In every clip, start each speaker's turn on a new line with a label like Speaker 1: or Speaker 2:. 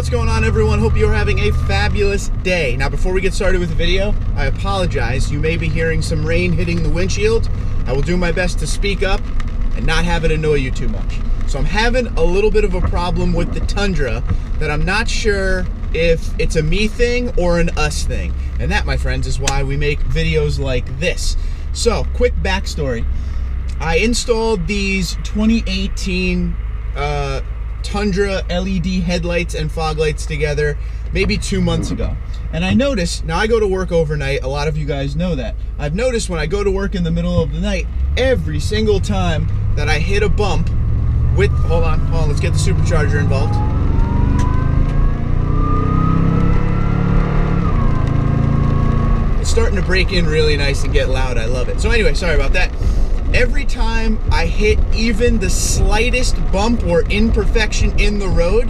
Speaker 1: what's going on, everyone? Hope you're having a fabulous day. Now, before we get started with the video, I apologize. You may be hearing some rain hitting the windshield. I will do my best to speak up and not have it annoy you too much. So I'm having a little bit of a problem with the Tundra that I'm not sure if it's a me thing or an us thing. And that, my friends, is why we make videos like this. So, quick backstory. I installed these 2018 Tundra LED headlights and fog lights together maybe 2 months ago. And I noticed, now I go to work overnight, a lot of you guys know that. I've noticed when I go to work in the middle of the night, every single time that I hit a bump with, hold on, let's get the supercharger involved. It's starting to break in really nice and get loud, I love it. So anyway, sorry about that. Every time I hit even the slightest bump or imperfection in the road,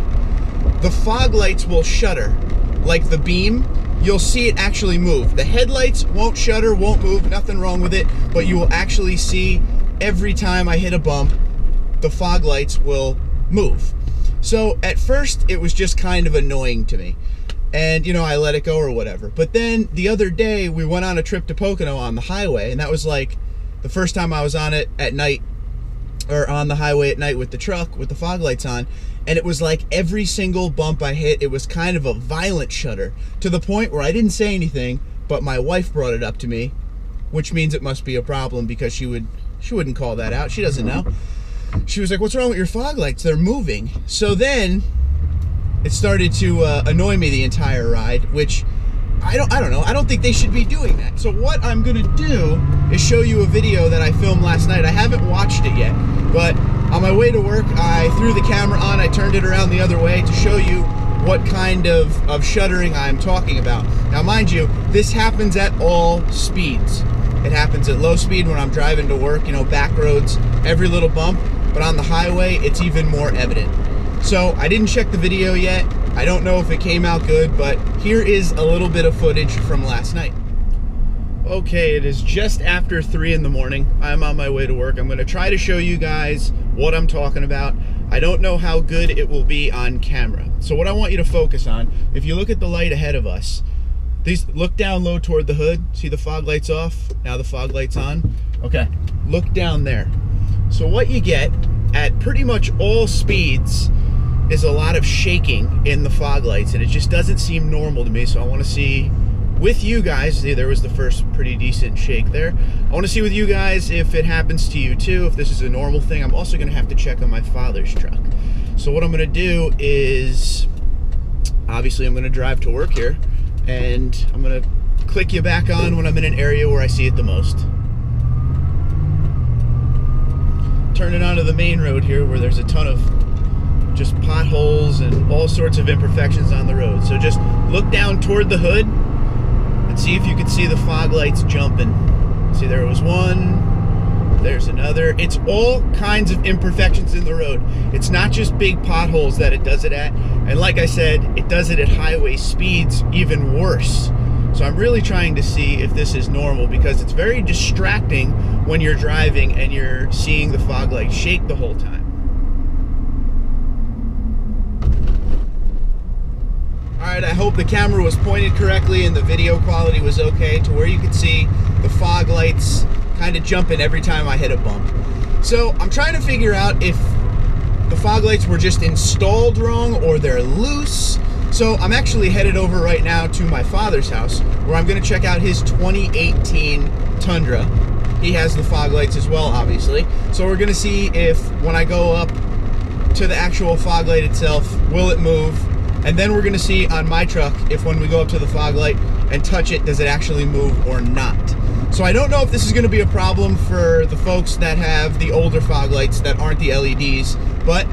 Speaker 1: the fog lights will shutter. Like the beam, you'll see it actually move. The headlights won't shutter, won't move, nothing wrong with it, but you will actually see every time I hit a bump, the fog lights will move. So at first, it was just kind of annoying to me. And, you know, I let it go or whatever. But then the other day, we went on a trip to Pocono on the highway, and that was like the first time I was on it at night, or on the highway at night with the truck, with the fog lights on, and it was like every single bump I hit, it was kind of a violent shudder, to the point where I didn't say anything, but my wife brought it up to me, which means it must be a problem, because she wouldn't call that out. She doesn't know. She was like, "What's wrong with your fog lights? They're moving." So then it started to annoy me the entire ride, which I don't know. I don't think they should be doing that. So what I'm gonna do is show you a video that I filmed last night. I haven't watched it yet, but on my way to work, I threw the camera on, I turned it around the other way to show you what kind of shuddering I'm talking about. Now, mind you, this happens at all speeds. It happens at low speed when I'm driving to work, you know, back roads, every little bump, but on the highway, it's even more evident. So I didn't check the video yet. I don't know if it came out good, but here is a little bit of footage from last night. Okay, it is just after 3 in the morning. I'm on my way to work. I'm gonna try to show you guys what I'm talking about. I don't know how good it will be on camera. So what I want you to focus on, if you look at the light ahead of us, look down low toward the hood. See the fog lights off? Now the fog lights on. Okay, look down there. So what you get at pretty much all speeds is a lot of shaking in the fog lights, and it just doesn't seem normal to me. So I want to see with you guys, see, there was the first pretty decent shake there. I want to see with you guys if it happens to you too, if this is a normal thing. I'm also going to have to check on my father's truck. So what I'm going to do is, obviously I'm going to drive to work here, and I'm going to click you back on when I'm in an area where I see it the most. Turn it onto the main road here where there's a ton of just potholes and all sorts of imperfections on the road. So just look down toward the hood and see if you can see the fog lights jumping. See, there was one, there's another. It's all kinds of imperfections in the road. It's not just big potholes that it does it at. And like I said, it does it at highway speeds even worse. So I'm really trying to see if this is normal, because it's very distracting when you're driving and you're seeing the fog lights shake the whole time. Alright, I hope the camera was pointed correctly and the video quality was okay to where you could see the fog lights kind of jumping every time I hit a bump. So I'm trying to figure out if the fog lights were just installed wrong or they're loose. So I'm actually headed over right now to my father's house, where I'm going to check out his 2018 Tundra. He has the fog lights as well, obviously. So we're going to see if when I go up to the actual fog light itself, will it move? And then we're going to see on my truck if when we go up to the fog light and touch it, does it actually move or not? So I don't know if this is going to be a problem for the folks that have the older fog lights that aren't the LEDs, but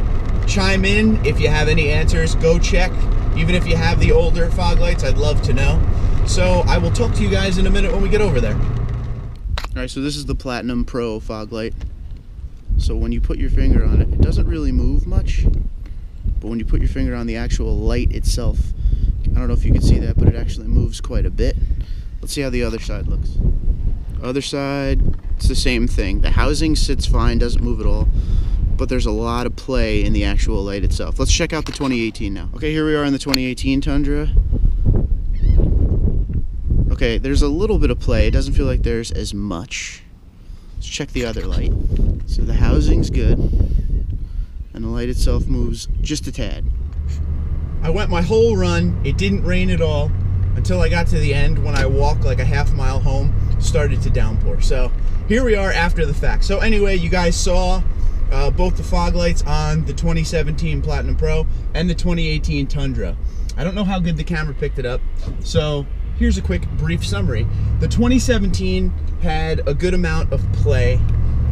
Speaker 1: chime in if you have any answers. Go check. Even if you have the older fog lights, I'd love to know. So I will talk to you guys in a minute when we get over there. Alright, so this is the Platinum Pro fog light. So when you put your finger on it, it doesn't really move much. But when you put your finger on the actual light itself, I don't know if you can see that, but it actually moves quite a bit. Let's see how the other side looks. Other side, it's the same thing. The housing sits fine, doesn't move at all. but there's a lot of play in the actual light itself. Let's check out the 2018 now. Okay, here we are in the 2018 Tundra. Okay, there's a little bit of play. It doesn't feel like there's as much. Let's check the other light. So the housing's good, and the light itself moves just a tad. I went my whole run. It didn't rain at all until I got to the end. When I walked like a half-mile home, started to downpour. So here we are after the fact. So anyway, you guys saw both the fog lights on the 2017 Platinum Pro and the 2018 Tundra. I don't know how good the camera picked it up, so here's a quick brief summary. The 2017 had a good amount of play,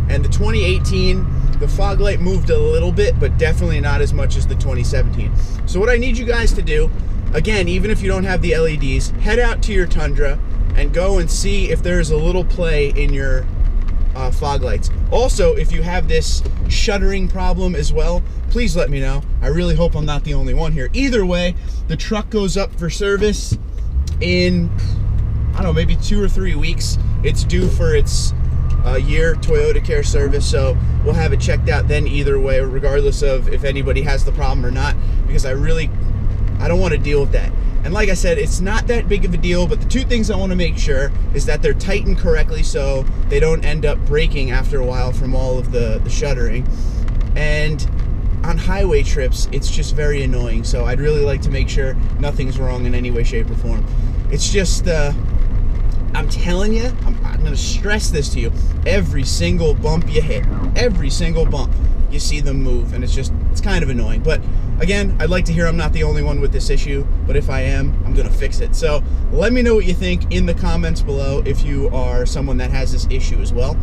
Speaker 1: and the 2018, the fog light moved a little bit, but definitely not as much as the 2017. So what I need you guys to do, again, even if you don't have the LEDs, head out to your Tundra and go and see if there's a little play in your fog lights. Also, if you have this shuttering problem as well, please let me know. I really hope I'm not the only one here. Either way, the truck goes up for service in, I don't know, maybe 2 or 3 weeks. It's due for its year Toyota Care service, so we'll have it checked out then either way, regardless of if anybody has the problem or not, because I don't want to deal with that. And like I said, it's not that big of a deal, but the two things I want to make sure is that they're tightened correctly so they don't end up breaking after a while from all of the shuttering. And on highway trips, it's just very annoying, so I'd really like to make sure nothing's wrong in any way, shape, or form. It's just, I'm telling you, I'm going to stress this to you, every single bump you hit, every single bump, you see them move, and it's kind of annoying. But again, I'd like to hear I'm not the only one with this issue, but if I am, I'm going to fix it. So let me know what you think in the comments below if you are someone that has this issue as well.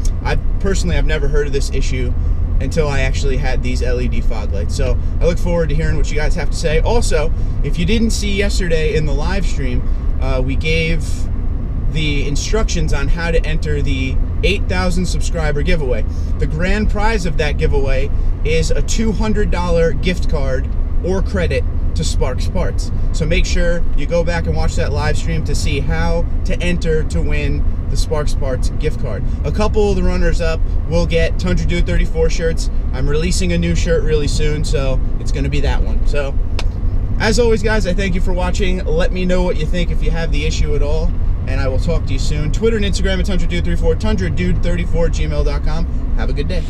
Speaker 1: Personally, I've never heard of this issue until I actually had these LED fog lights. So I look forward to hearing what you guys have to say. Also, if you didn't see yesterday in the live stream, we gave the instructions on how to enter the 8,000 subscriber giveaway. The grand prize of that giveaway is a $200 gift card or credit to Sparks Parts. So make sure you go back and watch that live stream to see how to enter to win the Sparks Parts gift card. A couple of the runners up will get Tundra Dude 34 shirts. I'm releasing a new shirt really soon, so it's going to be that one. So as always, guys, I thank you for watching. Let me know what you think if you have the issue at all, and I will talk to you soon. Twitter and Instagram at TundraDude34, TundraDude34 @gmail.com. Have a good day.